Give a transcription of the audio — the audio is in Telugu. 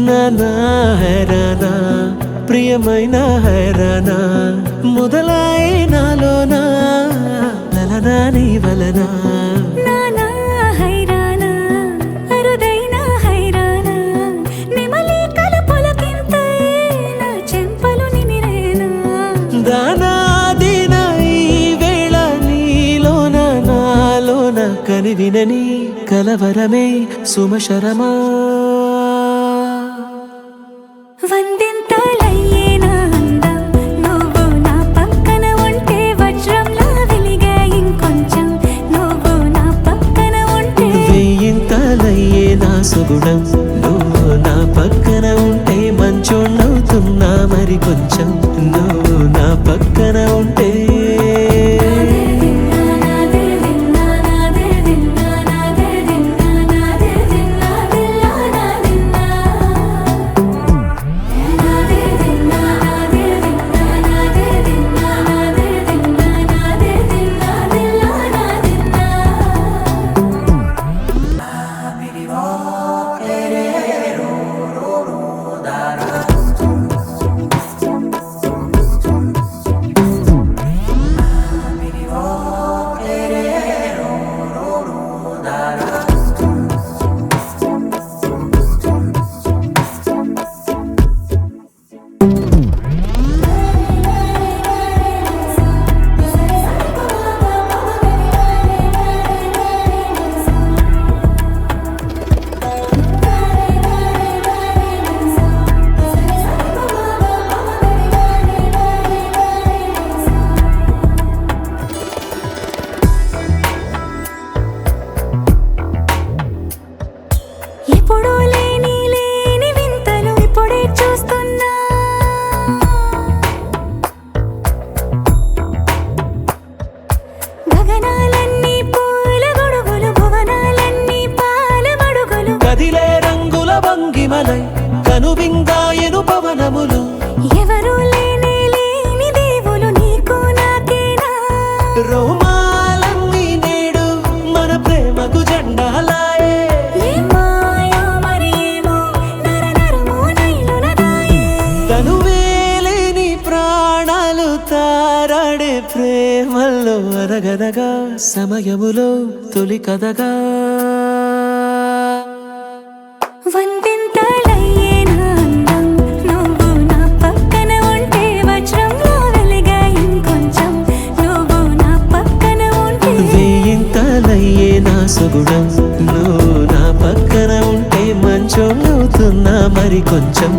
నానా హైరానా ప్రియమైన హైరానా మొదలై నాలోనా లలనా నీ వలనా నానా హైరానా అరుదైన హైరానా నిమలి కలపులకింతై నా చెంపలు నిమిరేనా దానా దినా ఈ వేళ నీలోన నాలోన కనివినని కలవరమే సుమశరమా వందింతలయ్యే నా అందం నువ్వు నా పక్కన ఉంటే వజ్రంలా వెలిగే ఇంకొంచెం నువ్వు నా పక్కన ఉంటే వెయ్యింతలయ్యే నా సుగుణం నువ్వు నా పక్కన ఉంటే మంచోణ్ణవుతున్నా మరి కొంచెం నువ్వు నా పక్కన ఉంటే ఎప్పుడూ లేని వింతలు ఇప్పుడే చూస్తున్నా గగనాలన్నీ పూల గొడుగులు భువనాలన్నీ పాల మడుగులు కదిలే రంగుల భంగిమలై కనువిందాయను పవనములు ఎవరూ లేని దేవులు నీకు నాకేనా రోమాలన్నీ నేడు మన ప్రేమకు జెండాలాయే ఏమాయో మరేమో నరనరమో నైలునదాయే కనువేలేని ప్రాణాలు తారాడే ప్రేమల్లో అనగనగా సమయములో తొలి కథగా వందింతలయ్యే నా అందం నువ్వు నా పక్కన ఉంటే వజ్రంలా వెలిగే ఇంకొంచెం నువ్వు నా పక్కన ఉంటే వెయ్యింతలయ్యే నా సుగుణం నువ్వు నా పక్కన ఉంటే మంచోణ్ణవుతున్నా మరి కొంచెం